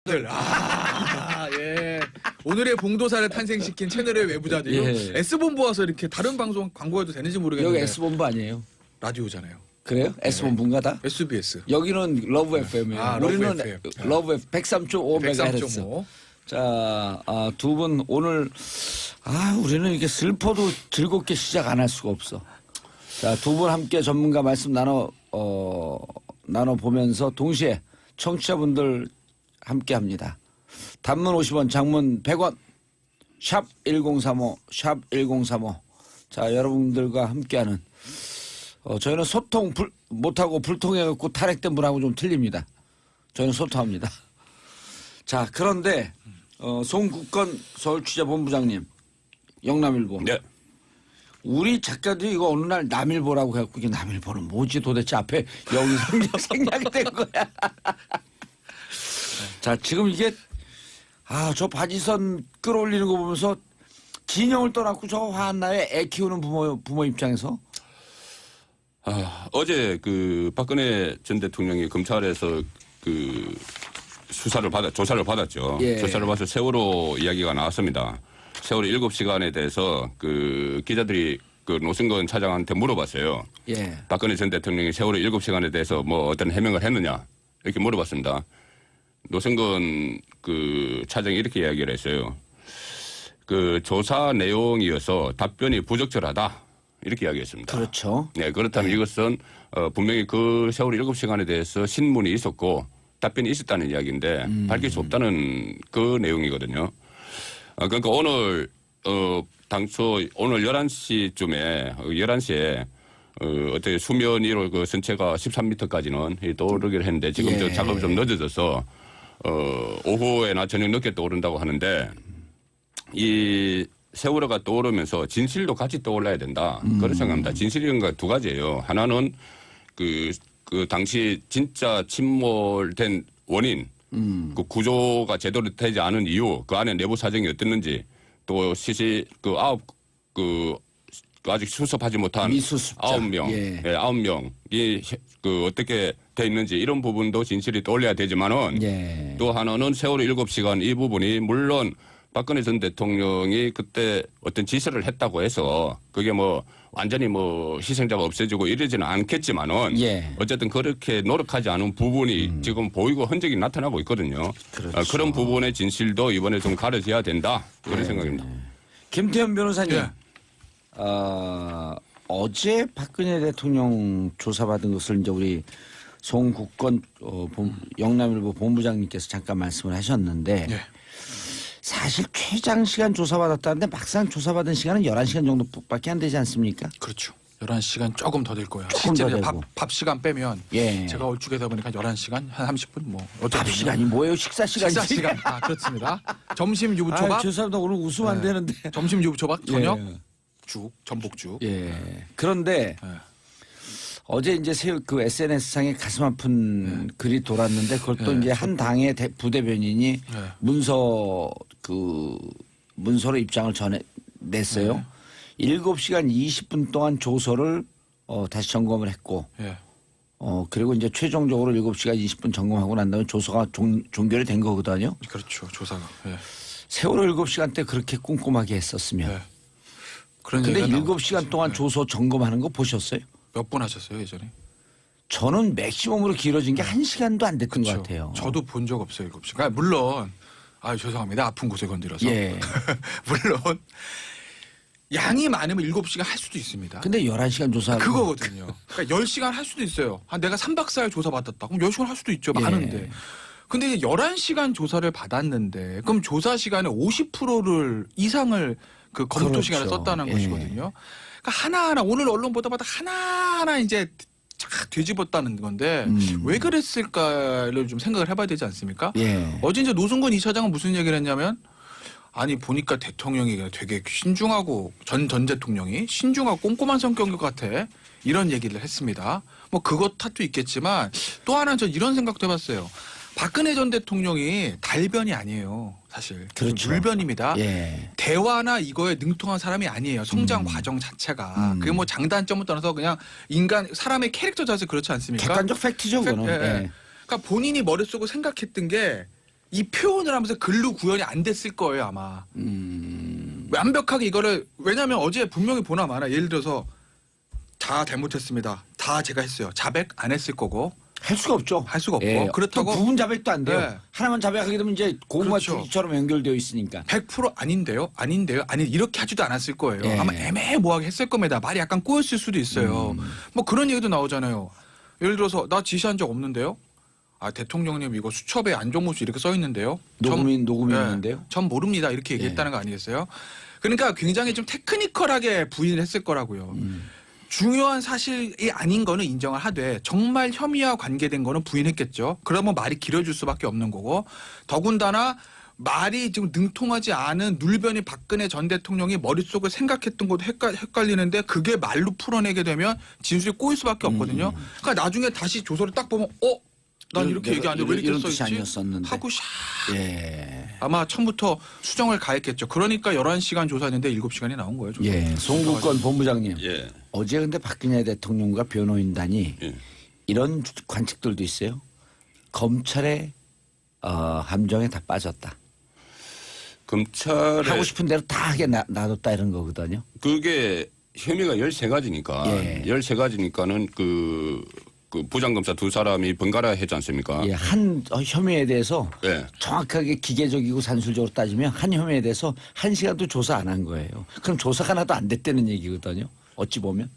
예. 오늘의 봉도사를 탄생시킨 채널의 외부자들. 예. S본부 와서 이렇게 다른 방송 광고해도 되는지 모르겠는데. 여기 S본부 아니에요? 라디오잖아요. 그래요? S본부인가 다? SBS. 여기는 러브 FM이에요. 아, 러브 우리는 FM. 러브 FM 103.5MHz. 103.5. 자, 두 분 오늘 우리는 이렇게 슬퍼도 즐겁게 시작 안 할 수가 없어. 자, 두 분 함께 전문가 말씀 나눠 보면서 동시에 청취자분들 함께 합니다. 단문 50원, 장문 100원, 샵 1035, 샵 1035. 자, 여러분들과 함께하는 저희는 소통 못하고 불통해갖고 탈핵된 분하고 좀 틀립니다. 저희는 소통합니다. 자, 그런데 송국건 서울취재본부장님, 영남일보. 네. 우리 작가들이 이거 어느 날 남일보라고 해갖고 이게 남일보는 뭐지 도대체 앞에 여기 생략이 된 거야. 자, 지금 이게 저 바지선 끌어올리는 거 보면서 진영을 떠났고 저 화한나에 애 키우는 부모 입장에서 어제 그 박근혜 전 대통령이 검찰에서 그 조사를 받았죠. 예. 조사를 받아서 세월호 이야기가 나왔습니다. 세월호 7시간에 대해서 그 기자들이 그 노승건 차장한테 물어봤어요. 예. 박근혜 전 대통령이 세월호 7시간에 대해서 뭐 어떤 해명을 했느냐 이렇게 물어봤습니다. 노승건 그 차장이 이렇게 이야기를 했어요. 그 조사 내용이어서 답변이 부적절하다 이렇게 이야기했습니다. 그렇죠. 네, 그렇다면 이것은 분명히 그 세월호 7시간에 대해서 신문이 있었고 답변이 있었다는 이야기인데 밝힐 수 없다는 그 내용이거든요. 그러니까 오늘 당초 오늘 11시쯤에 11시에 어떻게 수면 위로 그 선체가 13m까지는 떠오르기로 했는데 지금 예. 저 작업이 좀 늦어져서 오후에나 저녁 늦게 떠오른다고 하는데 이 세월호가 떠오르면서 진실도 같이 떠올라야 된다. 그런 생각합니다. 진실이 두 가지예요. 하나는 그 당시 진짜 침몰된 원인, 그 구조가 제대로 되지 않은 이유, 그 안에 내부 사정이 어땠는지, 또 아직 수습하지 못한 미수습자. 9명, 예. 9명이 그 어떻게 돼 있는지 이런 부분도 진실이 떠올려야 되지만은 예. 또 하나는 세월호 7시간 이 부분이 물론 박근혜 전 대통령이 그때 어떤 지시를 했다고 해서 그게 뭐 완전히 뭐 희생자가 없어지고 이러지는 않겠지만은 예. 어쨌든 그렇게 노력하지 않은 부분이 지금 보이고 흔적이 나타나고 있거든요. 그렇죠. 그런 부분의 진실도 이번에 좀 가려져야 된다 그런 생각입니다. 김태현 변호사님. 예. 어제 박근혜 대통령 조사받은 것을 이제 우리 송국건 영남일보 본부장님께서 잠깐 말씀을 하셨는데 예. 사실 최장시간 조사받았다는데 막상 조사받은 시간은 11시간 정도밖에 안 되지 않습니까? 그렇죠. 11시간 조금 더 될 거예요. 조금 실제 더 되고. 밥 시간 빼면 예. 제가 얼추게다 보니까 11시간 한 30분 뭐 밥 시간이 뭐예요? 식사 시간이지? 식사 시간. 그렇습니다. 점심 유부초밥, 죄송합니다. 오늘 웃으면 안 네. 되는데. 점심 유부초밥, 저녁 예. 죽, 전복죽. 예. 그런데 예. 어제 이제 그 SNS상에 가슴 아픈 글이 돌았는데 그걸 또 예. 이제 한 당의 부대변인이 문서로 입장을 냈어요. 7시간 20분 동안 조서를 다시 점검을 했고 예. 그리고 이제 최종적으로 7시간 20분 점검하고 난 다음에 조서가 종결이 된 거거든요. 그렇죠. 조사가. 예. 세월호 7시간 때 그렇게 꼼꼼하게 했었으면. 예. 그런 근데 얘기가 7시간 나오죠. 동안 예. 조서 점검하는 거 보셨어요? 몇 분 하셨어요 예전에? 저는 맥시멈으로 길어진 게 1시간도 안 됐던 것 같아요. 저도 본 적 없어요 7시간. 그러니까 물론 죄송합니다. 아픈 곳에 건드려서. 예. 물론 양이 많으면 7시간 할 수도 있습니다. 근데 11시간 조사하고 그거거든요. 그러니까 10시간 할 수도 있어요. 내가 3박 4일 조사 받았다. 그럼 10시간 할 수도 있죠. 예. 많은데. 근데 이제 11시간 조사를 받았는데 그럼 조사 시간의 50%를 이상을 그 검토 그렇죠. 시간을 썼다는 예. 것이거든요. 그러니까 하나하나 오늘 언론 보다마다 하나하나 이제 쫙 뒤집었다는 건데 왜 그랬을까를 좀 생각을 해봐야 되지 않습니까? 예. 어제 이제 노승건 이차장은 무슨 얘기를 했냐면 아니 보니까 대통령이 되게 신중하고 전 대통령이 신중하고 꼼꼼한 성격인 것 같아 이런 얘기를 했습니다. 뭐 그것 탓도 있겠지만 또 하나 전 이런 생각도 해봤어요. 박근혜 전 대통령이 달변이 아니에요. 사실. 그렇죠. 물변입니다. 예. 대화나 이거에 능통한 사람이 아니에요. 성장 과정 자체가. 그게 뭐 장단점을 떠나서 그냥 사람의 캐릭터 자체 그렇지 않습니까? 객관적 팩트죠, 그거는. 예, 예. 예. 그러니까 본인이 머릿속으로 생각했던 게 이 표현을 하면서 글로 구현이 안 됐을 거예요 아마. 완벽하게 이거를 왜냐하면 어제 분명히 보나 마나 예를 들어서 다 잘못했습니다. 다 제가 했어요. 자백 안 했을 거고 할 수가 없죠. 할 수가 없고 예. 그렇다고 또 부분 자백도 안 돼요. 네. 하나만 자백하게 되면 이제 고구마 그렇죠. 줄기처럼 연결되어 있으니까. 100% 아닌데요? 아닌데요? 아니 이렇게 하지도 않았을 거예요. 예. 아마 애매모호하게 했을 겁니다. 말이 약간 꼬였을 수도 있어요. 뭐 그런 얘기도 나오잖아요. 예를 들어서 나 지시한 적 없는데요? 아 대통령님 이거 수첩에 안종무수 이렇게 써 있는데요? 녹음이 네, 있는데요. 전 모릅니다. 이렇게 얘기했다는 거 아니겠어요? 그러니까 굉장히 좀 테크니컬하게 부인을 했을 거라고요. 중요한 사실이 아닌 거는 인정을 하되 정말 혐의와 관계된 거는 부인했겠죠. 그러면 말이 길어질 수밖에 없는 거고 더군다나 말이 지금 능통하지 않은 눌변이 박근혜 전 대통령이 머릿속을 생각했던 것도 헷갈리는데 그게 말로 풀어내게 되면 진술이 꼬일 수밖에 없거든요. 그러니까 나중에 다시 조서를 딱 보면 난 이렇게 얘기 안 해. 왜 이렇게 이런 써 뜻이 있지? 아니었었는데. 하고 샥 예. 아마 처음부터 수정을 가했겠죠. 그러니까 11시간 조사했는데 7시간이 나온 거예요. 조사. 예. 송국건 본부장님. 예. 어제 근데 박근혜 대통령과 변호인단이 예. 이런 관측들도 있어요. 검찰의 함정에 다 빠졌다. 검찰에 하고 싶은 대로 다 하게 놔뒀다 이런 거거든요. 그게 혐의가 13가지니까 예. 13가지니까는 그 부장검사 두 사람이 번갈아 했지 않습니까? 예, 한 혐의에 대해서 예. 정확하게 기계적이고 산술적으로 따지면 한 혐의에 대해서 1시간도 조사 안 한 거예요. 그럼 조사가 하나도 안 됐다는 얘기거든요. 어찌 보면.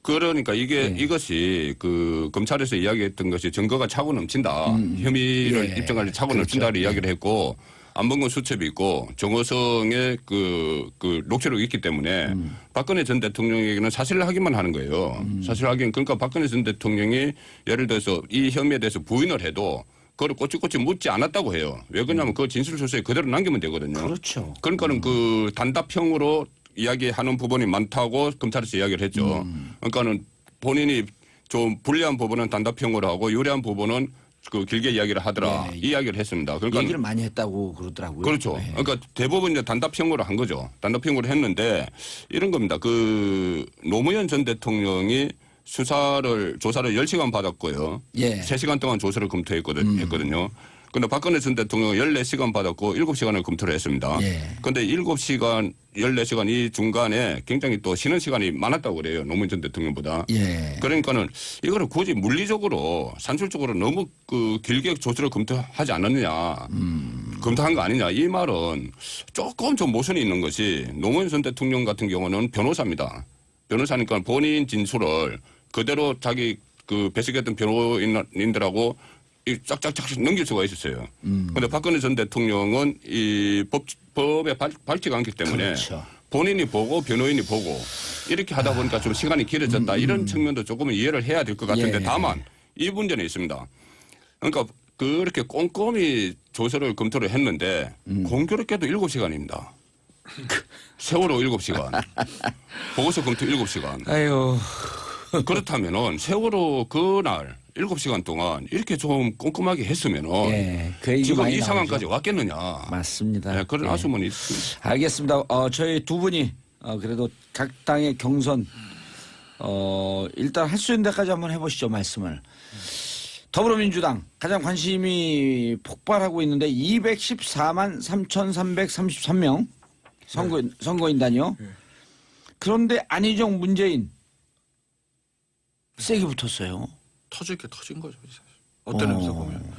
그러니까 예. 이것이 그 검찰에서 이야기했던 것이 증거가 차고 넘친다. 혐의를 예. 입증할 차고 그렇죠. 넘친다를 예. 이야기를 했고 안봉근 수첩이 있고 정호성의 그 녹취록이 있기 때문에 박근혜 전 대통령에게는 사실을 확인만 하는 거예요. 사실 확인. 그러니까 박근혜 전 대통령이 예를 들어서 이 혐의에 대해서 부인을 해도 그걸 꼬치꼬치 묻지 않았다고 해요. 왜 그러냐면 그 진술서에 그대로 남기면 되거든요. 그렇죠. 그러니까는 그 단답형으로 이야기하는 부분이 많다고 검찰에서 이야기를 했죠. 그러니까는 본인이 좀 불리한 부분은 단답형으로 하고 유리한 부분은 그 길게 이야기를 하더라. 예. 이 이야기를 했습니다. 그러니까 얘기를 많이 했다고 그러더라고요. 그렇죠. 예. 그러니까 대부분 이제 단답형으로 한 거죠. 단답형으로 했는데 이런 겁니다. 그 노무현 전 대통령이 조사를 10시간 받았고요. 예. 3시간 동안 조사를 검토했거든요. 근데 박근혜 전 대통령은 14시간 받았고 7시간을 검토를 했습니다. 예. 근데 7시간, 14시간 이 중간에 굉장히 또 쉬는 시간이 많았다고 그래요. 노무현 전 대통령보다. 예. 그러니까는 이거를 굳이 물리적으로 산술적으로 너무 그 길게 조사를 검토하지 않았느냐. 검토한 거 아니냐. 이 말은 조금 좀 모순이 있는 것이 노무현 전 대통령 같은 경우는 변호사입니다. 변호사니까 본인 진술을 그대로 자기 그 배석했던 변호인들하고 이 짝짝짝 넘길 수가 있었어요. 그런데 박근혜 전 대통령은 이 법에 밝지가 않기 때문에 그렇죠. 본인이 보고 변호인이 보고 이렇게 하다 보니까 좀 시간이 길어졌다. 이런 측면도 조금은 이해를 해야 될 것 같은데 예. 다만 이 문제는 있습니다. 그러니까 그렇게 꼼꼼히 조사를 검토를 했는데 공교롭게도 7시간입니다. 세월호 7시간. 보고서 검토 7시간. 아유. 그렇다면은 세월호 그날 7시간 동안 이렇게 좀 꼼꼼하게 했으면은 예. 그 얘기 지금 많이 이 나오죠. 상황까지 왔겠느냐. 맞습니다. 네, 그런 예. 아쉬움은 있습니다. 알겠습니다. 저희 두 분이 그래도 각 당의 경선 일단 할 수 있는 데까지 한번 해보시죠. 말씀을. 더불어민주당 가장 관심이 폭발하고 있는데 214만 3,333명 선거인단이요. 네. 그런데 안희정 문재인 세게 붙었어요. 터질 게 터진 거죠. 사실. 어떤 의미에서 보면.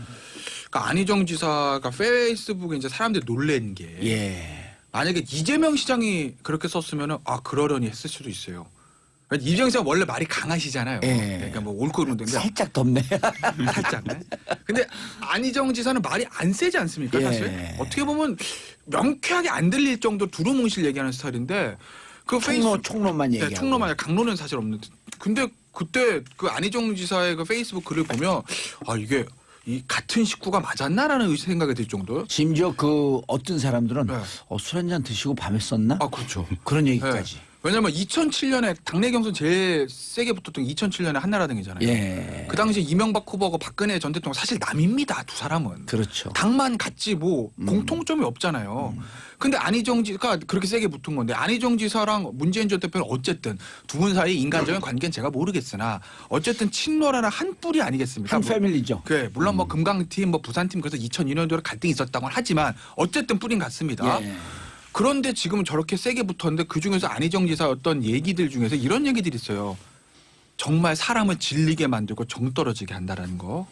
그러니까 안희정 지사가 페이스북에 이제 사람들이 놀란 게 예. 만약에 이재명 시장이 그렇게 썼으면은 그러려니 했을 수도 있어요. 이재명 시장 원래 말이 강하시잖아요. 예. 그러니까 뭐 옳고 그른데 살짝 덥네. 살짝. 네. 근데 안희정 지사는 말이 안 세지 않습니까, 예. 사실? 어떻게 보면 명쾌하게 안 들릴 정도로 두루뭉실 얘기하는 스타일인데 그 총론만 얘기하고. 네, 총론만 강론은 사실 없는데. 근데 그때 그 안희정 지사의 그 페이스북 글을 보면 이게 이 같은 식구가 맞았나라는 생각이 들 정도요. 심지어 그 어떤 사람들은 네. 술 한잔 드시고 밤에 썼나? 그렇죠. 그런 얘기까지. 네. 왜냐면 2007년에 당내 경선 제일 세게 붙었던 게 2007년에 한나라당이잖아요. 예. 그 당시 이명박 후보하고 박근혜 전 대통령 사실 남입니다. 두 사람은. 그렇죠. 당만 같지 뭐 공통점이 없잖아요. 근데 안희정 지사가 그렇게 세게 붙은 건데 안희정 지사랑 문재인 전 대표는 어쨌든 두 분 사이 인간적인 관계는 제가 모르겠으나 어쨌든 친노라는 한 뿌리 아니겠습니까? 한 패밀리죠. 그 물론 뭐 금강팀 뭐 부산팀 그래서 2002년도에 갈등이 있었다고는 하지만 어쨌든 뿌린 같습니다. 예. 그런데 지금 저렇게 세게 붙었는데 그중에서 안희정 지사 어떤 얘기들 중에서 이런 얘기들이 있어요. 정말 사람을 질리게 만들고 정 떨어지게 한다라는 거.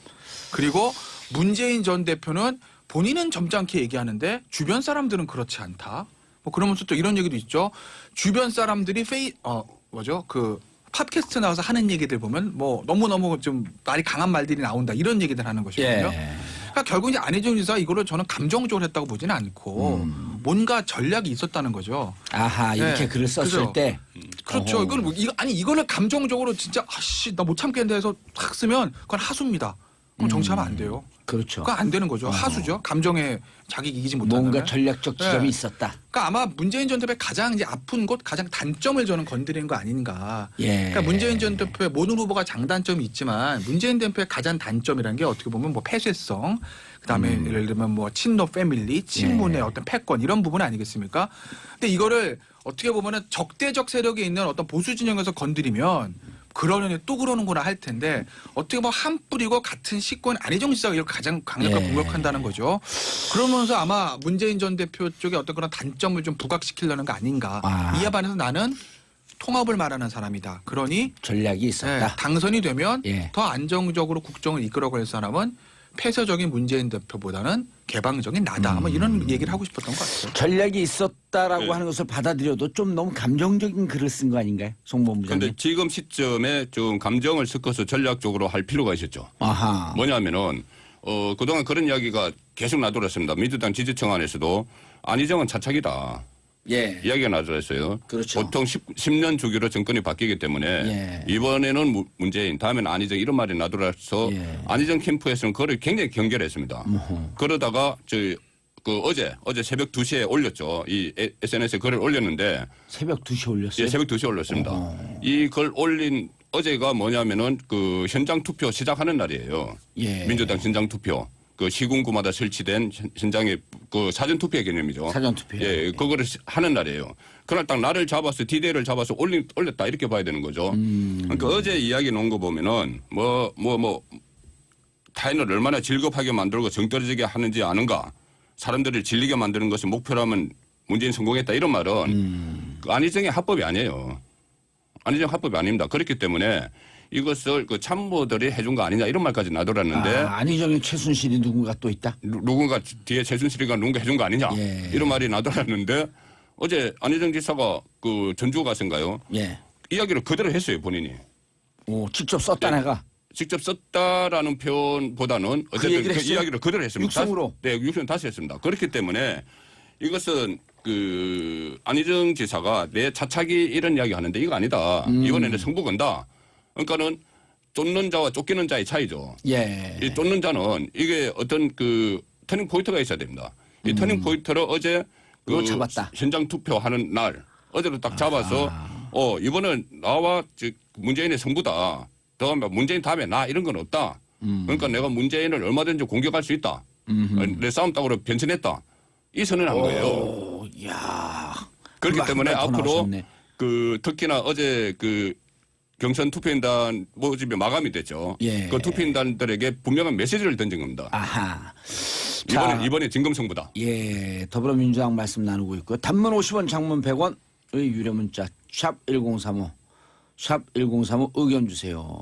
그리고 문재인 전 대표는 본인은 점잖게 얘기하는데 주변 사람들은 그렇지 않다. 뭐 그러면서 또 이런 얘기도 있죠. 주변 사람들이 그 팟캐스트 나와서 하는 얘기들 보면 뭐 너무너무 좀 말이 강한 말들이 나온다. 이런 얘기들 하는 것이거든요. 예. 그러니까 결국 이제 안희정 지사 이거를 저는 감정적으로 했다고 보지는 않고 뭔가 전략이 있었다는 거죠. 아하 이렇게 네. 글을 썼을 그죠. 때. 그렇죠. 어허. 이걸 뭐 이거를 감정적으로 진짜 아씨 나 못 참겠는데 해서 탁 쓰면 그건 하수입니다. 그럼 정치하면 안 돼요. 그렇죠. 그건 안 되는 거죠. 하수죠. 감정에 자기 이기지 못한다면. 뭔가 전략적 지점이 네. 있었다. 그러니까 아마 문재인 전 대표의 가장 이제 아픈 곳, 가장 단점을 저는 건드리는 거 아닌가. 예. 그러니까 문재인 전 대표의 모든 후보가 장단점이 있지만 문재인 대표의 가장 단점이라는 게 어떻게 보면 뭐 폐쇄성, 그다음에 예를 들면 뭐 친노 패밀리, 친문의 예. 어떤 패권 이런 부분 아니겠습니까? 근데 이거를 어떻게 보면은 적대적 세력에 있는 어떤 보수 진영에서 건드리면 그러려니 또 그러는구나 할 텐데 어떻게 보면 한 뿌리고 같은 식권 안희정 지사가 이렇게 가장 강력하게 예. 공격한다는 거죠. 그러면서 아마 문재인 전 대표 쪽에 어떤 그런 단점을 좀 부각시키려는 거 아닌가. 아. 이에 반해서 나는 통합을 말하는 사람이다. 그러니 전략이 있었다. 당선이 되면 예. 더 안정적으로 국정을 이끌어갈 사람은 폐쇄적인 문재인 대표보다는 개방적인 나다. 뭐 이런 얘기를 하고 싶었던 것 같아요. 전략이 있었다라고 네. 하는 것을 받아들여도 좀 너무 감정적인 글을 쓴 거 아닌가요? 송 본부장님. 근데 지금 시점에 좀 감정을 섞어서 전략적으로 할 필요가 있었죠. 아하. 뭐냐면은 그동안 그런 이야기가 계속 나돌았습니다. 민주당 지지층 안에서도 안희정은 차착이다. 예. 이야기가 나돌았어요. 그렇죠. 보통 10년 주기로 정권이 바뀌기 때문에 예. 이번에는 문재인, 다음에는 안희정 이런 말이 나돌아서 예. 안희정 캠프에서는 그걸 굉장히 경계했습니다. 그러다가 어제 새벽 2시에 올렸죠. 이 SNS에 글을 올렸는데 새벽 2시에 올렸어요. 예, 새벽 2시에 올렸습니다. 이 글 올린 어제가 뭐냐면은 그 현장 투표 시작하는 날이에요. 예. 민주당 현장 투표. 그 시군구마다 설치된 현장의 그 사전 투표의 개념이죠. 사전 투표. 예, 그거를 하는 날이에요. 그날 딱 날을 잡아서 디데이를 잡아서 올렸다 이렇게 봐야 되는 거죠. 그러니까 어제 이야기 놓은 거 보면은 타인을 얼마나 질겁하게 만들고 정 떨어지게 하는지 아는가. 사람들을 질리게 만드는 것이 목표라면 문재인 성공했다 이런 말은 그 안희정의 합법이 아니에요. 안희정 합법이 아닙니다. 그렇기 때문에 이것을 그 참모들이 해준 거 아니냐 이런 말까지 나돌았는데 안희정의 최순실이 누군가 또 있다. 누군가 뒤에 최순실이가 누군가 해준 거 아니냐 예. 이런 말이 나돌았는데 어제 안희정 지사가 그 전주 가서인가요? 예. 이야기를 그대로 했어요 본인이. 오, 직접 썼다 내가. 직접 썼다라는 표현보다는 어쨌든 얘기를 그 했어요? 이야기를 그대로 했습니다. 육성으로? 네, 육성 다시 했습니다. 그렇기 때문에 이것은 그 안희정 지사가 내 차차기 이런 이야기 하는데 이거 아니다. 이번에는 승부 건다. 그러니까는 쫓는 자와 쫓기는 자의 차이죠. 예. 이 쫓는 자는 이게 어떤 그 터닝 포인트가 있어야 됩니다. 이 터닝 포인트를 어제 그거 잡았다. 현장 투표하는 날 어제로 딱 잡아서 이번은 나와 문재인의 승부다. 문재인 다음에 나 이런 건 없다. 그러니까 내가 문재인을 얼마든지 공격할 수 있다. 내 싸움닭으로 변신했다. 이 선언을 한 거예요. 오, 야. 그렇기 때문에 더 앞으로 나오셨네. 그 특히나 어제 그 경선 투표인단 모집이 마감이 됐죠. 예. 그 투표인단들에게 분명한 메시지를 던진 겁니다. 아하. 자, 이번에 진검승부다. 예, 더불어민주당 말씀 나누고 있고요. 단문 50원, 장문 100원의 유료 문자 샵 1035, 샵 1035 의견 주세요.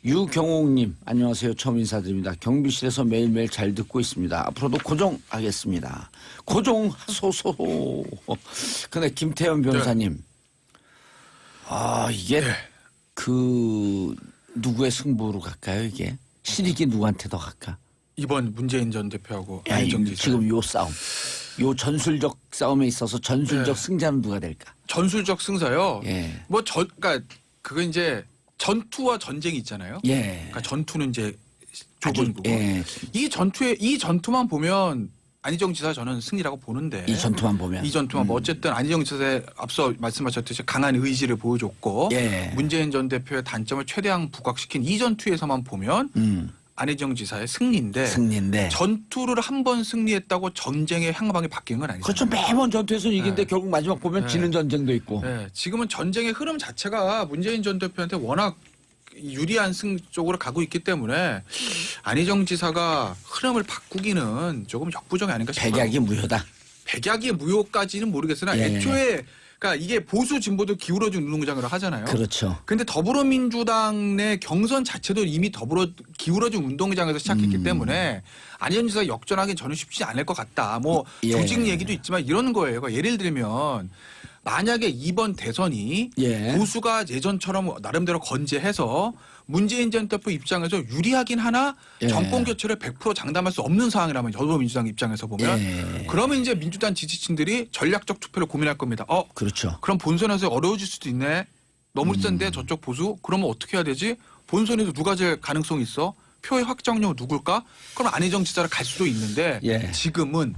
유경옥님 안녕하세요. 처음 인사드립니다. 경비실에서 매일매일 잘 듣고 있습니다. 앞으로도 고정하겠습니다. 고정하소서. 근데 김태현 변호사님, 이게 그 누구의 승부로 갈까요? 이게 실익이 누구한테 더 갈까? 이번 문재인 전 대표하고 야, 안희정 지사. 지금 요 싸움, 요 전술적 싸움에 있어서 전술적 네. 승자는 누가 될까? 전술적 승자요. 예. 그러니까 그거 이제 전투와 전쟁이 있잖아요. 예. 그러니까 전투는 이제 아주, 좁은 부분. 예. 이 전투만 보면 안희정 지사 저는 승리라고 보는데 이 전투만 보면. 이 전투만 뭐 어쨌든 안희정 지사의 앞서 말씀하셨듯이 강한 의지를 보여줬고 예. 문재인 전 대표의 단점을 최대한 부각시킨 이 전투에서만 보면 안희정 지사의 승리인데 전투를 한 번 승리했다고 전쟁의 향방이 바뀌는 건 아니죠. 그렇죠. 매번 전투에서 이긴데 결국 마지막 보면 지는 전쟁도 있고. 네, 지금은 전쟁의 흐름 자체가 문재인 전 대표한테 워낙 유리한 승 쪽으로 가고 있기 때문에 안희정 지사가 흐름을 바꾸기는 조금 역부족이 아닌가 싶어요. 백약이 무효다. 백약이 무효까지는 모르겠으나 예. 애초에 그러니까 이게 보수 진보도 기울어진 운동장으로 하잖아요. 그렇죠. 근데 더불어민주당 내 경선 자체도 이미 기울어진 운동장에서 시작했기 때문에 안희정 지사가 역전하기는 저는 쉽지 않을 것 같다. 뭐 예. 조직 얘기도 있지만 이런 거예요. 그러니까 예를 들면 만약에 이번 대선이 예. 보수가 예전처럼 나름대로 건재해서 문재인 전 대표 입장에서 유리하긴 하나 예. 정권 교체를 100% 장담할 수 없는 상황이라면 더불어민주당 입장에서 보면 예. 그러면 이제 민주당 지지층들이 전략적 투표를 고민할 겁니다. 그렇죠. 그럼 본선에서 어려워질 수도 있네. 너무 센데 저쪽 보수? 그러면 어떻게 해야 되지? 본선에서 누가 제일 가능성이 있어? 표의 확정력 누굴까? 그럼 안희정 지사를 갈 수도 있는데 예. 지금은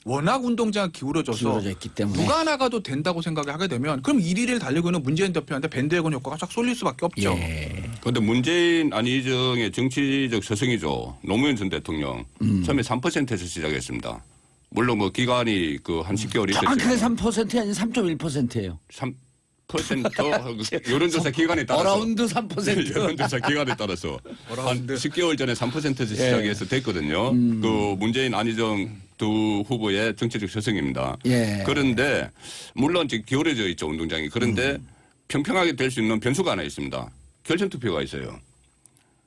워낙 운동장이 기울어져서 기울어져 있기 때문에. 누가 나가도 된다고 생각을 하게 되면 그럼 1위를 달리고 있는 문재인 대표한테 밴드웨건 효과가 쫙 쏠릴 수밖에 없죠. 예. 그런데 문재인 안희정의 정치적 스승이죠. 노무현 전 대통령 처음에 3%에서 시작했습니다. 물론 뭐 기간이 그 한 10개월 정확하게 있었어요. 3%이 아닌 3.1%예요. 3% 여론조사 기간에 따라서 어라운드 3%. 여론조사 기간에 따라서 한 어라운드. 10개월 전에 3%에서 시작해서 됐거든요. 그 문재인 안희정 두 후보의 정치적 스승입니다. 예. 그런데 물론 지금 기울어져 있죠 운동장이. 그런데 평평하게 될 수 있는 변수가 하나 있습니다. 결선 투표가 있어요.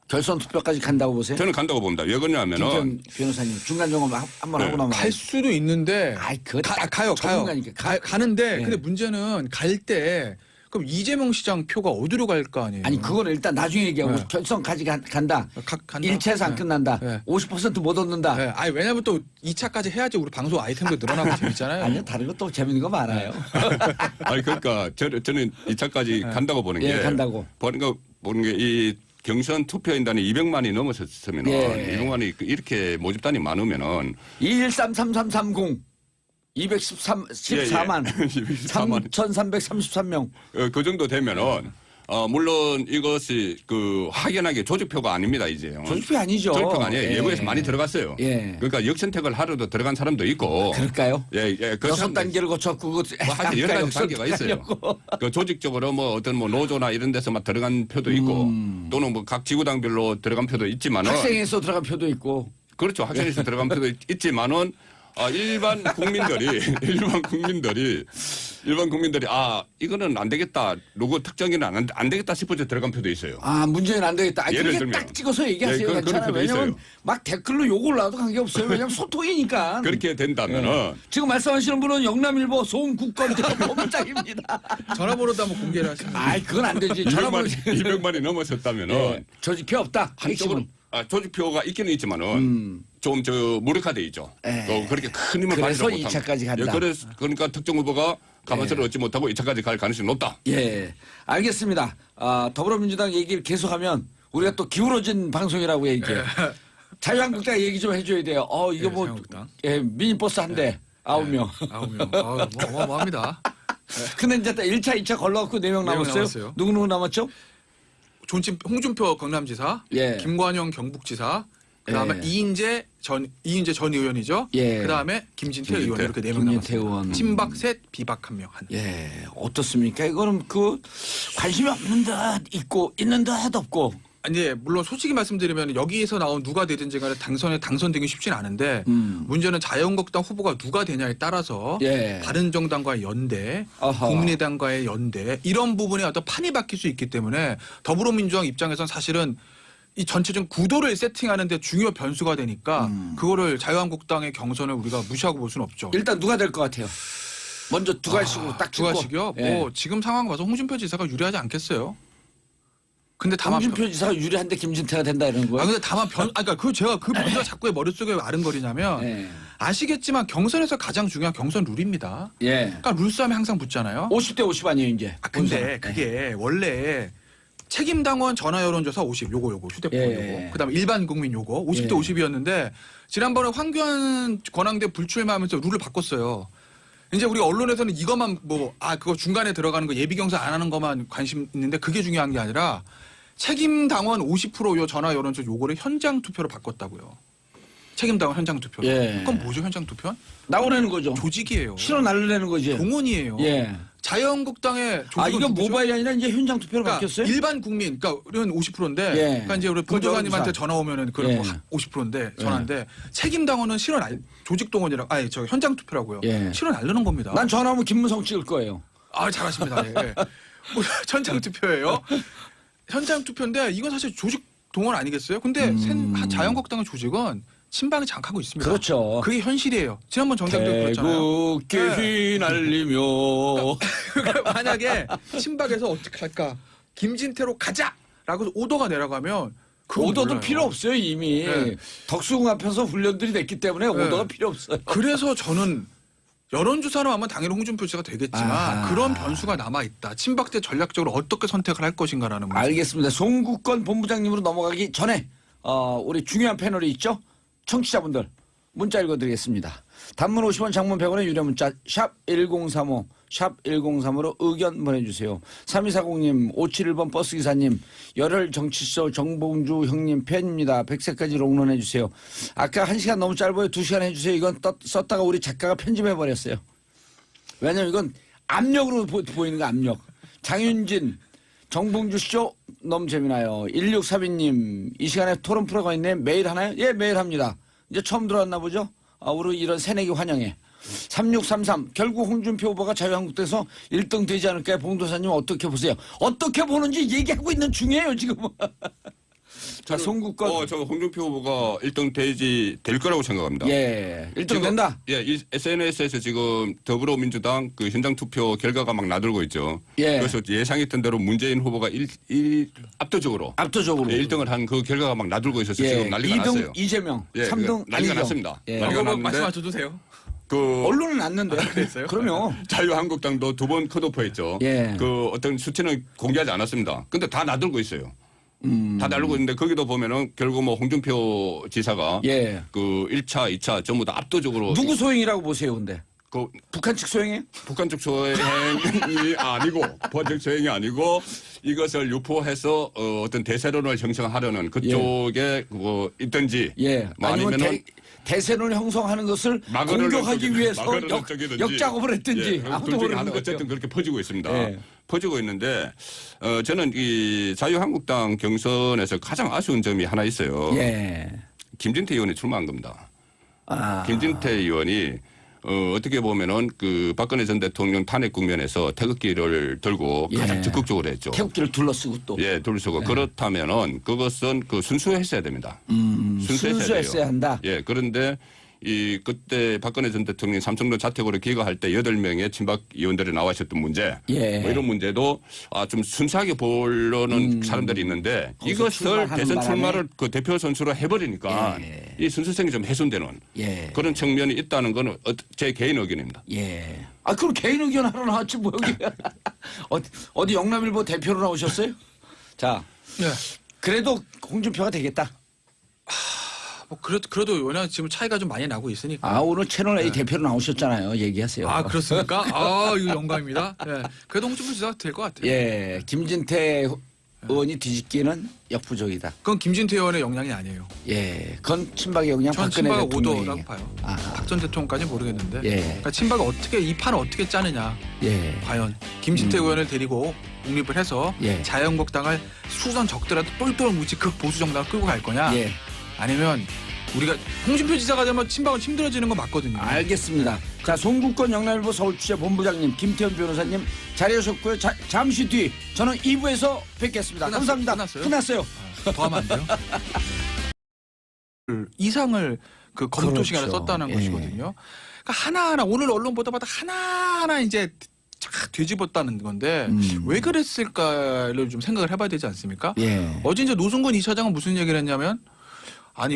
결선 투표까지 간다고 보세요? 저는 간다고 봅니다. 왜 그러냐면은 김태형 변호사님 중간 점검 한번 네. 하고 나면 갈 수도 있는데 아이, 그거 딱 가요. 전문가니까. 가는데 예. 근데 문제는 갈 때 그럼 이재명 시장 표가 어디로 갈 거 아니에요? 아니 그거는 일단 나중에 얘기하고 네. 결선까지 간다. 간다? 1차에서 안 네. 끝난다. 네. 50%못 얻는다. 네. 아니 왜냐면 또 2차까지 해야지 우리 방송 아이템도 늘어나고 재밌잖아요. 아니요 다른 거 또 재밌는 거 많아요. 아니 그러니까 저는 2차까지 간다고 보는 게 예, 간다고. 보는 게 이 경선 투표인단이 200만이 넘어섰으면 예. 200만이 이렇게 모집단이 많으면은 213330 214만 214만 3,333명. 그 정도 되면은 물론 이것이 그 확연하게 조직표가 아닙니다 이제. 조직표 아니죠. 조직표가 아니에요. 예. 예고에서 많이 들어갔어요. 예. 그러니까 역선택을 하러도 들어간 사람도 있고. 그럴까요? 예, 예. 그 6단계를 거쳤고 뭐 하여튼 여러 가지 단계가 있어요. 그 조직적으로 뭐 어떤 뭐 노조나 이런 데서만 들어간 표도 있고 또는 뭐 각 지구당별로 들어간 표도 있지만은 학생에서 들어간 표도 있고. 그렇죠. 학생에서 들어간 표도 있지만은 일반 국민들이 이거는 안 되겠다. 누구 특정인은 안 되겠다 싶어서 들어간 표도 있어요. 문재인 안 되겠다. 예를 그렇게 들면. 딱 찍어서 얘기하세요. 예, 그런 괜찮아요. 표도 왜냐면 있어요. 막 댓글로 욕을 놔도 관계없어요. 왜냐면 소통이니까. 그렇게 된다면은 지금 말씀하시는 분은 영남일보 소음국건 법무장입니다. 전화번호도 한번 공개를 하시면 아이 그건 안 되지. 전화번호 200만이 넘어섰다면은 예, 조직표 없다. 한쪽으로 조직표가 있기는 있지만은 좀 무력화돼 있죠. 예. 또 그렇게 큰 힘을 그래서 발휘를 못하고. 2차까지 간다. 그러니까 특정 후보가 가만히를 얻지 못하고 2차까지 갈 가능성이 높다. 예, 알겠습니다. 더불어민주당 얘기를 계속하면 우리가 또 기울어진 방송이라고 얘기해요. 자유한국당 얘기 좀 해줘야 돼요. 이거 뭐 자유한국당. 미니버스 한 대 9명. 9명. 뭐 어마어마합니다. 근데 이제 1차, 2차 걸러갖고 4명 명 남았어요. 남았어요. 누구 남았죠? 홍준표 경남지사, 예. 김관영 경북지사, 그다음에 예. 이인재 전 의원이죠. 예. 그다음에 김진태 의원 김진태. 이렇게 4명 김진태 남았어요. 의원. 친박 셋, 비박 1명 한. 예, 어떻습니까? 이거는 관심이 없는 듯 있고 있는 듯 없고. 아니, 물론 솔직히 말씀드리면 여기에서 나온 누가 되든지 간에 당선되기 쉽진 않은데 문제는 자유한국당 후보가 누가 되냐에 따라서 예. 바른정당과의 연대, 어허. 국민의당과의 연대 이런 부분에 어떤 판이 바뀔 수 있기 때문에 더불어민주당 입장에서는 사실은 이 전체적인 구도를 세팅하는 데 중요 변수가 되니까 그거를 자유한국당의 경선을 우리가 무시하고 볼 수는 없죠. 일단 누가 될 것 같아요? 먼저 두 가지씩으로 딱 두 짚고. 가지요? 예. 뭐 지금 상황 봐서 홍준표 지사가 유리하지 않겠어요? 근데 다만 홍준표 지사가 유리한데 김진태가 된다 이런 거예요? 근데 다만 그러니까 제가 그 변수가 자꾸 머릿속에 아른거리냐면 예. 아시겠지만 경선에서 가장 중요한 경선 룰입니다. 예. 그러니까 룰 싸움이 항상 붙잖아요. 50대 50 아니에요 이제. 근데 본선. 그게 원래 책임당원 전화 여론조사 50 요거 휴대폰 예. 요거 그다음에 일반 국민 요거 50대 예. 50이었는데 지난번에 황교안 권한대 불출마하면서 룰을 바꿨어요. 이제 우리 언론에서는 이것만 그거 중간에 들어가는 거 예비 경선 안 하는 것만 관심 있는데 그게 중요한 게 아니라 책임당원 50%요 전화 여론조사 요거를 현장 투표로 바꿨다고요. 책임당원 현장 투표. 예. 그건 뭐죠 현장 투표? 나오라는 거죠. 조직이에요. 실어 날려내는 거지. 동원이에요. 예. 자유한국당의 조직은 이거 누구죠? 모바일이 아니라 이제 현장 투표로 그러니까 바뀌었어요? 일반 국민, 그러니까 우리는 50%인데, 예. 그러니까 이제 우리 보좌관님한테 보좌관사. 전화 오면은 그런 예. 뭐 50%인데 전화인데 책임 당원은 실은 조직 동원이라, 저 현장 투표라고요. 예. 실은 알려는 겁니다. 난 전화하면 김무성 찍을 거예요. 잘하십니다. 예. 뭐 현장 투표예요. 현장 투표인데 이건 사실 조직 동원 아니겠어요? 근데 자유한국당의 조직은 친박에 장악하고 있습니다. 그렇죠. 그게 현실이에요. 지난번 정당도 그렇잖아요. 태극기 날리며. 그러니까 만약에 친박에서 어떻게 할까? 김진태로 가자라고 해서 오더가 내려가면 그건 오더도 몰라요. 필요 없어요 이미. 네. 덕수궁 앞에서 훈련들이 됐기 때문에 오더가 필요 없어요. 그래서 저는 여론조사로 하면 당연히 홍준표 씨가 되겠지만 아하. 그런 변수가 남아있다. 친박대 전략적으로 어떻게 선택을 할 것인가라는 문제. 알겠습니다. 송국건 본부장님으로 넘어가기 전에 우리 중요한 패널이 있죠. 청취자분들 문자 읽어드리겠습니다. 단문 50원 장문 100원의 유료 문자 샵 1035 샵 1035로 의견 보내주세요. 3240님 571번 버스기사님 열혈 정치쇼 정봉주 형님 팬입니다. 100세까지 롱런해 주세요. 아까 1시간 너무 짧아요. 2시간 해주세요. 이건 썼다가 우리 작가가 편집해버렸어요. 왜냐면 이건 압력으로 보이는 거 압력. 장윤진 정봉주 쇼 너무 재미나요. 1632님 이 시간에 토론 프로가 있네. 매일 하나요? 예 매일 합니다. 이제 처음 들어왔나 보죠? 우리 이런 새내기 환영해. 3633 결국 홍준표 후보가 자유한국당에서 1등 되지 않을까요? 봉도사님 어떻게 보세요? 어떻게 보는지 얘기하고 있는 중이에요 지금. 자 송국건. 저 홍준표 후보가 1등 될 거라고 생각합니다. 예 1등 지금, 된다. 예, 이 SNS에서 지금 더불어민주당 그 현장 투표 결과가 막 나돌고 있죠. 예. 그래서 예상했던 대로 문재인 후보가 압도적으로 예, 1등을 한 그 결과가 막 나돌고 있어서 지금 난리가 2등 났어요. 이재명, 예, 3등 난리가 안희정. 났습니다. 예. 난리가 났는데 말씀하셔도 돼요. 그 언론은 났는데. 그랬어요? 그럼요. 자유한국당도 2번 컷오프했죠. 예. 그 어떤 수치는 공개하지 않았습니다. 근데 다 나돌고 있어요. 다 나돌고 있는데 거기도 보면은 결국 뭐 홍준표 지사가 예. 그 1차, 2차 전부 다 압도적으로 누구 소행이라고 보세요, 근데? 그 북한 측 소행이에요? 북한 쪽 소행이 아니고 북한 쪽 소행이 아니고 이것을 유포해서 어떤 대세론을 형성하려는 그쪽에 뭐 있든지 예. 뭐 아니면 아니면은 대세론을 형성하는 것을 막으려는 공격하기 쪽이- 위해서 막으려는 쪽이든지. 역작업을 했든지 예, 아무도 둘 중에 모르는 하나 거죠. 어쨌든 그렇게 퍼지고 있습니다. 예. 퍼지고 있는데 저는 이 자유한국당 경선에서 가장 아쉬운 점이 하나 있어요. 예. 김진태 의원이 출마한 겁니다. 아. 김진태 의원이 어떻게 보면은 그 박근혜 전 대통령 탄핵 국면에서 태극기를 들고 예. 가장 적극적으로 했죠. 태극기를 둘러쓰고 또. 예, 둘러쓰고 그렇다면은 그것은 그 순수했어야 됩니다. 순수했어야 한다. 예, 그런데 그때 박근혜 전 대통령이 삼성동 자택으로 귀가할 때 8명의 친박 의원들이 나와셨던 문제, 예. 뭐 이런 문제도 좀 순수하게 보려는 사람들이 있는데 거기서 이것을 출마하는 대선 바람에. 출마를 그 대표 선수로 해버리니까 예. 이 순수성이 좀 훼손되는 예. 그런 측면이 있다는 건 제 개인 의견입니다. 예. 그럼 개인 의견 하러 나왔지 뭐 여기. 어디 영남일보 대표로 나오셨어요? 자, 예. 그래도 홍준표가 되겠다. 뭐 그래도 워낙 지금 차이가 좀 많이 나고 있으니까. 오늘 채널 A 대표로 나오셨잖아요. 얘기하세요. 그렇습니까? 이거 영광입니다. 예. 그래도 홍준표 지사가 될 것 같아요. 예, 김진태 의원이 뒤집기는 역부족이다. 그건 김진태 의원의 역량이 아니에요. 예, 그건 친박의 영향 전 박근혜 친박의 대통령이. 오더라고 봐요. 아. 박 전 대통령까지는 모르겠는데. 예. 그러니까 친박이 이 판을 어떻게 짜느냐. 예, 과연 김진태 의원을 데리고 독립을 해서 예. 자유한국당을 수선 적더라도 똘똘 뭉치 극보수 정당을 끌고 갈 거냐. 예, 아니면 우리가 홍준표 지사가 되면 친박은 힘들어지는 건 맞거든요. 알겠습니다. 자, 송국건 영남일보 서울취재 본부장님 김태현 변호사님 자리하셨고요. 잠시 뒤 저는 2부에서 뵙겠습니다. 감사합니다. 끝났어요. 더 하면 안 돼요? 이상을 그 검토 그렇죠. 시간을 썼다는 예. 것이거든요. 그러니까 하나하나 오늘 언론 보도마다 하나하나 이제 쫙 뒤집었다는 건데 왜 그랬을까를 좀 생각을 해봐야 되지 않습니까? 예. 어제 이제 노승근 이차장은 무슨 얘기를 했냐면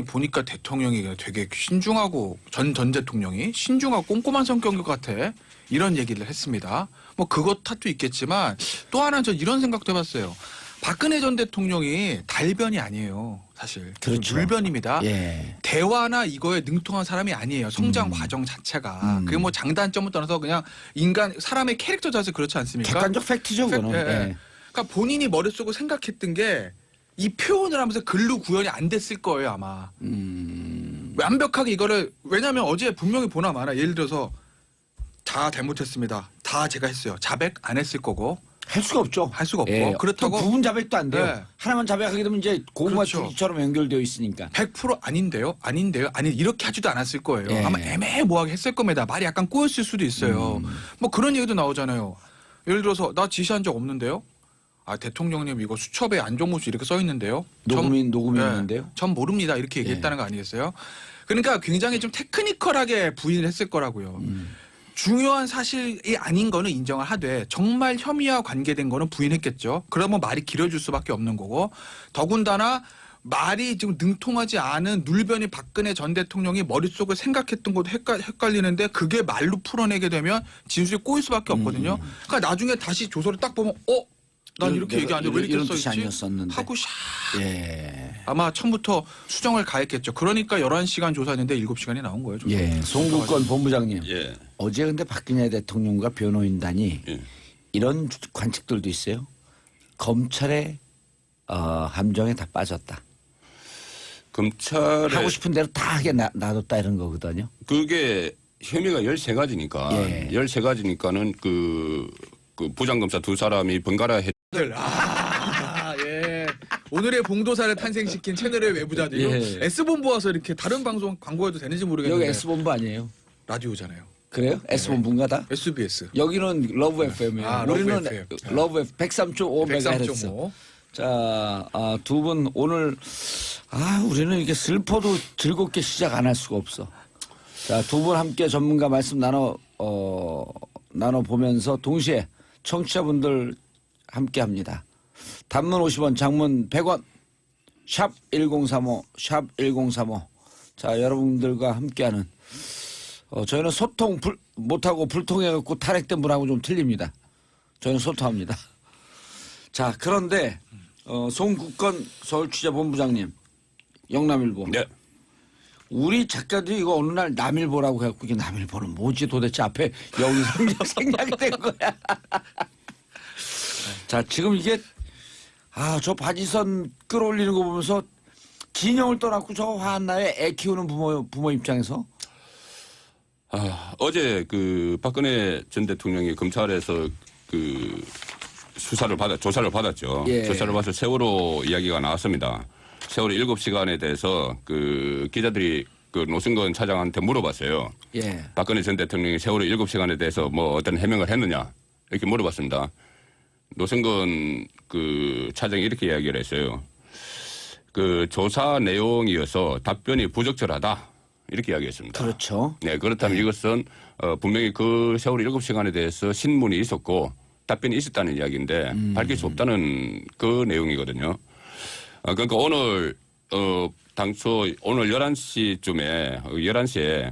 보니까 대통령이 되게 신중하고 전 대통령이 신중하고 꼼꼼한 성격인 것 같아. 이런 얘기를 했습니다. 뭐 그것 탓도 있겠지만 또 하나 저 이런 생각도 해봤어요. 박근혜 전 대통령이 달변이 아니에요. 사실. 그렇죠. 물변입니다. 예. 대화나 이거에 능통한 사람이 아니에요. 성장 과정 자체가. 그게 뭐 장단점을 떠나서 그냥 인간 사람의 캐릭터 자체 그렇지 않습니까? 객관적 팩트죠, 그거는. 예, 예. 예. 그러니까 본인이 머릿속으로 생각했던 게 이 표현을 하면서 글로 구현이 안 됐을 거예요, 아마. 완벽하게 이거를 왜냐하면 어제 분명히 보나 마나 예를 들어서 다 잘못했습니다. 다 제가 했어요. 자백 안 했을 거고 할 수가 없죠. 할 수가 없고 예. 그렇다고 또 부분 자백도 안 돼요. 네. 하나만 자백하게 되면 이제 고구마 그렇죠. 줄기처럼 연결되어 있으니까. 100% 아닌데요? 아닌데요? 아니 이렇게 하지도 않았을 거예요. 예. 아마 애매모호하게 했을 겁니다. 말이 약간 꼬였을 수도 있어요. 뭐 그런 얘기도 나오잖아요. 예를 들어서 나 지시한 적 없는데요? 아 대통령님 이거 수첩에 안종무수 이렇게 써 있는데요? 녹음이 예, 있는데요. 전 모릅니다. 이렇게 얘기했다는 거 아니겠어요? 그러니까 굉장히 좀 테크니컬하게 부인을 했을 거라고요. 중요한 사실이 아닌 거는 인정을 하되 정말 혐의와 관계된 거는 부인했겠죠. 그러면 말이 길어질 수밖에 없는 거고 더군다나 말이 지금 능통하지 않은 눌변이 박근혜 전 대통령이 머릿속을 생각했던 것도 헷갈리는데 그게 말로 풀어내게 되면 진술이 꼬일 수밖에 없거든요. 그러니까 나중에 다시 조서를 딱 보면 난 이렇게 얘기 안 해. 왜 이렇게 이런 써 뜻이 있지? 아니었었는데. 하고 샥 예. 아마 처음부터 수정을 가했겠죠. 그러니까 11시간 조사했는데 7시간이 나온 거예요. 조사. 예. 송국권 본부장님. 예. 어제 근데 박근혜 대통령과 변호인단이 예. 이런 관측들도 있어요. 검찰의 함정에 다 빠졌다. 검찰에 하고 싶은 대로 다 하게 놔뒀다 이런 거거든요. 그게 혐의가 13가지니까 예. 13가지니까는 그 부장검사 두 사람이 번갈아 했 예. 오늘의 봉도사를 탄생시킨 채널의 외부자들. 예. S본부 와서 이렇게 다른 방송 광고해도 되는지 모르겠는데. 여기 S본부 아니에요? 라디오잖아요. 그래요? S본부인가 다? SBS. 여기는 러브 FM이에요. 아, 러브 우리는 FM. 러브 FM 103.5MHz. 103.5. 자, 두 분 오늘 우리는 이게 슬퍼도 즐겁게 시작 안 할 수가 없어. 자, 두 분 함께 전문가 말씀 나눠 보면서 동시에 청취자분들 함께 합니다. 단문 50원, 장문 100원, 샵 1035, 샵 1035. 자, 여러분들과 함께하는 저희는 소통 못하고 불통해갖고 탈핵된 분하고 좀 틀립니다. 저희는 소통합니다. 자, 그런데 송국건 서울취재본부장님, 영남일보. 네. 우리 작가들이 이거 어느 날 남일보라고 해갖고 이게 남일보는 뭐지 도대체 앞에 여기서 생략이 된 거야. 자, 지금 이게 저 바지선 끌어올리는 거 보면서 진영을 떠났고 저 화한나에 애 키우는 부모 입장에서 어제 그 박근혜 전 대통령이 검찰에서 그 조사를 받았죠. 예. 조사를 받아서 세월호 이야기가 나왔습니다. 세월호 7시간에 대해서 그 기자들이 그 노승건 차장한테 물어봤어요. 예. 박근혜 전 대통령이 세월호 7시간에 대해서 뭐 어떤 해명을 했느냐 이렇게 물어봤습니다. 노승건 그 차장이 이렇게 이야기를 했어요. 그 조사 내용이어서 답변이 부적절하다 이렇게 이야기했습니다. 그렇죠. 네, 그렇다면 이것은 분명히 그 세월호 7시간에 대해서 신문이 있었고 답변이 있었다는 이야기인데 밝힐 수 없다는 그 내용이거든요. 그러니까 오늘 당초 오늘 11시쯤에 11시에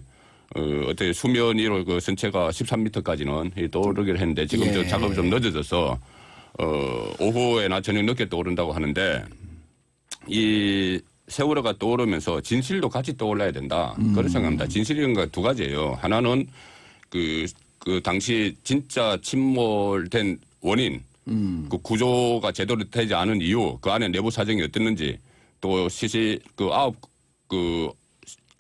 어떻게 수면 위로 그 선체가 13m까지는 떠오르기를 했는데 지금 예. 저 작업이 좀 늦어져서 오후에나 저녁 늦게 떠오른다고 하는데 이 세월호가 떠오르면서 진실도 같이 떠올라야 된다. 그런 생각합니다. 진실이 두 가지예요. 하나는 그 당시 진짜 침몰된 원인, 그 구조가 제대로 되지 않은 이유, 그 안에 내부 사정이 어땠는지, 또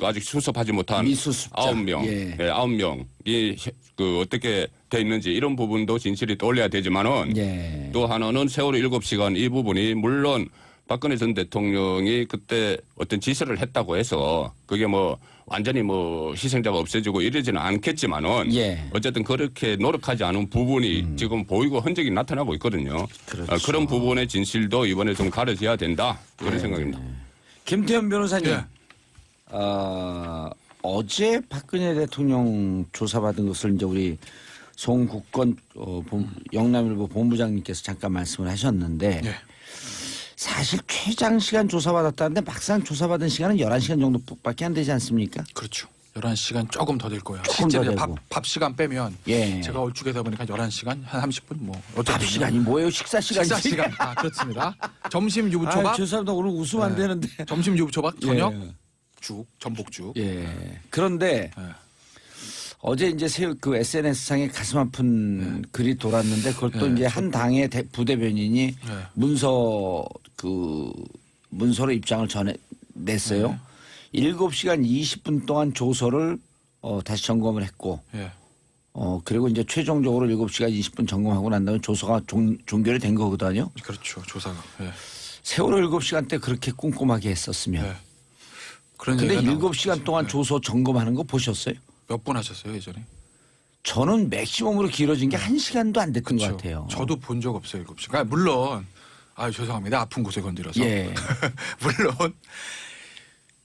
아직 수습하지 못한 미수습자. 9명, 예. 9명이 그 어떻게 돼 있는지 이런 부분도 진실이 떠올려야 되지만은 예. 또 하나는 세월호 7시간 이 부분이 물론 박근혜 전 대통령이 그때 어떤 지시를 했다고 해서 그게 뭐 완전히 뭐 희생자가 없어지고 이러지는 않겠지만은 예. 어쨌든 그렇게 노력하지 않은 부분이 지금 보이고 흔적이 나타나고 있거든요. 그렇죠. 그런 부분의 진실도 이번에 좀 가려져야 된다 그런 생각입니다. 김태현 변호사님. 예. 어제 박근혜 대통령 조사받은 것을 이제 우리 송국건 영남일보 본부장님께서 잠깐 말씀을 하셨는데 예. 사실 최장 시간 조사받았다는데 막상 조사받은 시간은 11시간 정도밖에 안 되지 않습니까? 그렇죠. 11시간 조금 더 될 거예요. 조금 실제 더 이제 되고. 밥 시간 빼면 예. 제가 얼추게다 보니까 11시간 한 30분 뭐 밥 어쨌든 시간이 뭐예요? 식사 시간이. 식사 시간. 아, 그렇습니다. 점심 아, 유부초밥, 저 사람도 오늘 웃으면 안 네. 되는데. 점심 유부초밥, 저녁 예. 죽, 전복죽. 예. 그런데 예. 어제 이제 그 SNS상에 가슴 아픈 글이 돌았는데 그걸 또 네. 이제 한 당의 부대변인이 네. 문서로 입장을 냈어요. 7시간 20분 동안 조서를 다시 점검을 했고 예. 그리고 이제 최종적으로 7시간 20분 점검하고 난 다음에 조서가 종결이 된 거거든요. 그렇죠. 조사가. 예. 세월호 7시간 때 그렇게 꼼꼼하게 했었으면. 예. 그런 근데 얘기가 7시간 동안 조서 점검하는 거 보셨어요? 몇 번 하셨어요, 예전에? 저는 맥시멈으로 길어진 게 1시간도 안 됐던 것 그렇죠. 같아요. 저도 본 적 없어요, 7시간. 그러니까 물론 죄송합니다. 아픈 곳에 건드려서. 예. 물론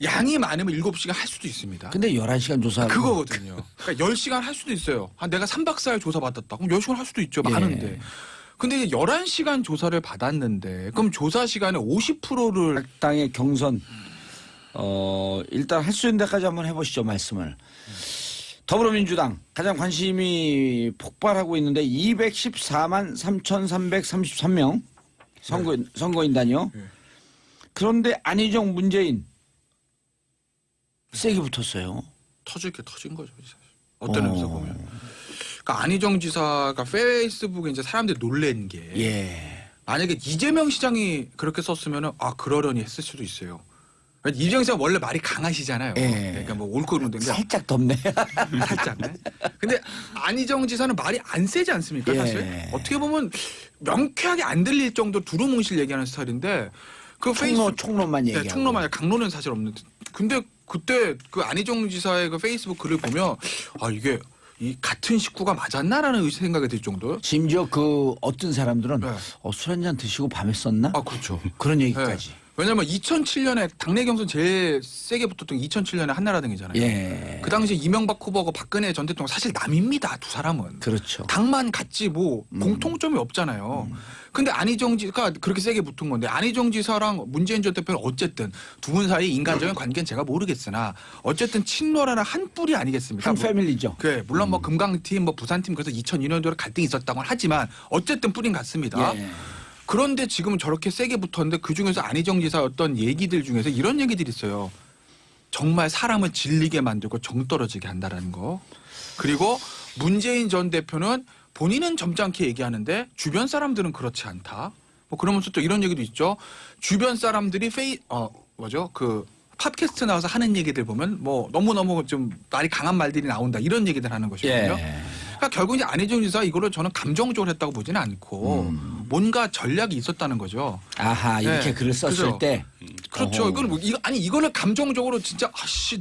양이 많으면 7시간 할 수도 있습니다. 근데 11시간 조사하는 그거거든요. 그러니까 10시간 할 수도 있어요. 내가 3박 4일 조사 받았다. 그럼 10시간 할 수도 있죠. 예. 많은데. 근데 이제 11시간 조사를 받았는데 그럼 조사 시간의 50%를 당의 경선 일단 할 수 있는 데까지 한번 해보시죠 말씀을. 더불어민주당 가장 관심이 폭발하고 있는데 214만 3,333명 선거인단이요. 네. 그런데 안희정 문재인 세게 붙었어요. 터질 게 터진 거죠. 사실. 어떤 의미에서 보면. 그러니까 안희정 지사가 페이스북에 이제 사람들이 놀란 게 예. 만약에 이재명 시장이 그렇게 썼으면은 그러려니 했을 수도 있어요. 그러니까 이재명 시장 원래 말이 강하시잖아요. 예. 그러니까 뭐 옳고 그른 데 살짝 덥네. 살짝. 네. 근데 안희정 지사는 말이 안 세지 않습니까, 예. 사실? 어떻게 보면 명쾌하게 안 들릴 정도로 두루뭉실 얘기하는 스타일인데 그 페이스북 총론만 네, 얘기하고. 총론만 강론은 사실 없는데. 근데 그때 그 안희정 지사의 그 페이스북 글을 보면 이게 이 같은 식구가 맞았나라는 생각이 들 정도요. 심지어 그 어떤 사람들은 네. 술 한잔 드시고 밤에 썼나? 그렇죠. 그런 얘기까지. 네. 왜냐면 2007년에 당내 경선 제일 세게 붙었던 2007년에 한나라당이잖아요. 예. 그 당시 이명박 후보하고 박근혜 전 대통령 사실 남입니다. 두 사람은. 그렇죠. 당만 같지 뭐 공통점이 없잖아요. 근데 안희정 지사가 그렇게 세게 붙은 건데 안희정 지사랑 문재인 전 대표는 어쨌든 두 분 사이 인간적인 관계는 제가 모르겠으나 어쨌든 친노라는 한 뿌리 아니겠습니까? 한 패밀리죠. 물론 뭐 금강팀 뭐 부산팀 그래서 2002년도에 갈등이 있었다고는 하지만 어쨌든 뿌린 같습니다. 예. 그런데 지금은 저렇게 세게 붙었는데 그중에서 안희정 지사 어떤 얘기들 중에서 이런 얘기들이 있어요. 정말 사람을 질리게 만들고 정 떨어지게 한다라는 거. 그리고 문재인 전 대표는 본인은 점잖게 얘기하는데 주변 사람들은 그렇지 않다. 뭐 그러면서 또 이런 얘기도 있죠. 주변 사람들이 그 팟캐스트 나와서 하는 얘기들 보면 뭐 너무너무 좀 말이 강한 말들이 나온다. 이런 얘기들 하는 것이거든요. 예. 그러니까 결국 이제 안희정 지사 이거를 저는 감정적으로 했다고 보지는 않고 뭔가 전략이 있었다는 거죠. 아하 이렇게 네. 글을 썼을 그죠. 때. 그렇죠. 어허. 이거는 이거를 감정적으로 진짜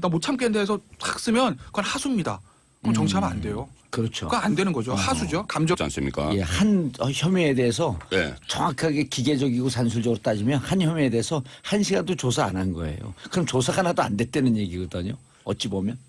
나 못 참겠는데 해서 탁 쓰면 그건 하수입니다. 그럼 정치하면 안 돼요. 그렇죠. 그건 안 되는 거죠. 하수죠. 감정. 그렇지 않습니까? 예, 한 혐의에 대해서 네. 정확하게 기계적이고 산술적으로 따지면 한 혐의에 대해서 1시간도 조사 안 한 거예요. 그럼 조사가 하나도 안 됐다는 얘기거든요. 어찌 보면.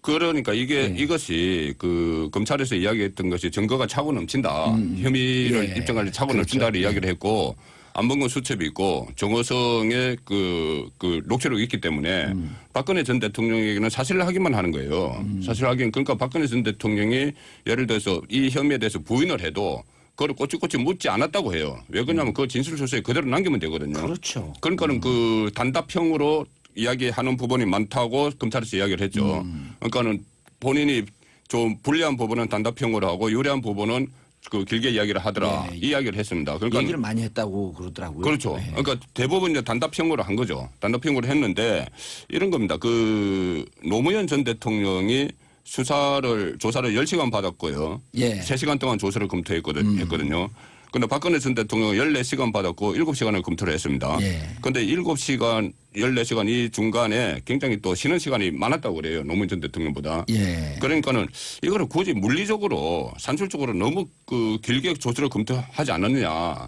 그러니까 네. 이것이 그 검찰에서 이야기했던 것이 증거가 차고 넘친다. 혐의를 예. 입증할 때 차고 그렇죠. 넘친다를 이야기를 했고 안봉근 수첩이 있고 정호성의 그 녹취록이 있기 때문에 박근혜 전 대통령에게는 사실을 확인만 하는 거예요. 사실 확인. 그러니까 박근혜 전 대통령이 예를 들어서 이 혐의에 대해서 부인을 해도 그걸 꼬치꼬치 묻지 않았다고 해요. 왜 그러냐면 그 진술서에 그대로 남기면 되거든요. 그렇죠. 그러니까는 그 단답형으로 이야기하는 부분이 많다고 검찰에서 이야기를 했죠. 그러니까는 본인이 좀 불리한 부분은 단답형으로 하고 유리한 부분은 그 길게 이야기를 하더라. 네. 이 이야기를 했습니다. 그러니까 얘기를 많이 했다고 그러더라고요. 그렇죠. 네. 그러니까 대부분 이제 단답형으로 한 거죠. 단답형으로 했는데 이런 겁니다. 그 노무현 전 대통령이 조사를 10시간 받았고요. 예. 3시간 동안 조사를 했거든요. 근데 박근혜 전 대통령은 14시간 받았고 7시간을 검토를 했습니다. 예. 근데 7시간, 14시간 이 중간에 굉장히 또 쉬는 시간이 많았다고 그래요. 노무현 전 대통령보다. 예. 그러니까는 이거를 굳이 물리적으로 산술적으로 너무 그 길게 조사를 검토하지 않았느냐.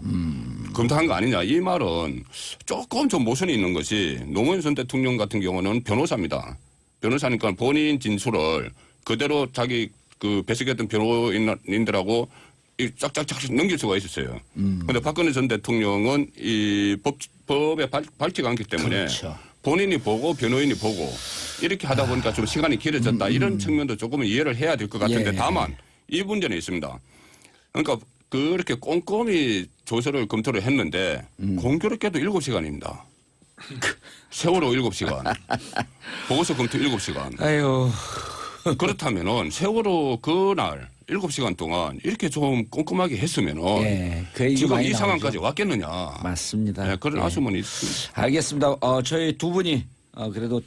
검토한 거 아니냐. 이 말은 조금 좀 모순이 있는 것이 노무현 전 대통령 같은 경우는 변호사입니다. 변호사니까 본인 진술을 그대로 자기 그 배석했던 변호인들하고 이 쫙쫙쫙 넘길 수가 있었어요. 그런데 박근혜 전 대통령은 이 법에 밝지가 않기 때문에 그렇죠. 본인이 보고 변호인이 보고 이렇게 하다 보니까 좀 시간이 길어졌다. 이런 측면도 조금은 이해를 해야 될 것 같은데 예. 다만 이 문제는 있습니다. 그러니까 그렇게 꼼꼼히 조서를 검토를 했는데 공교롭게도 7시간입니다. 세월호 7시간. 보고서 검토 7시간. 아유. 그렇다면은 세월호 그날 7시간 동안 이렇게 좀 꼼꼼하게 했으면은 예, 그 얘기 지금 많이 이 나오죠. 상황까지 왔겠느냐. 맞습니다. 네, 그런 예. 아쉬움은 있습니다. 알겠습니다. 저희 두 분이 그래도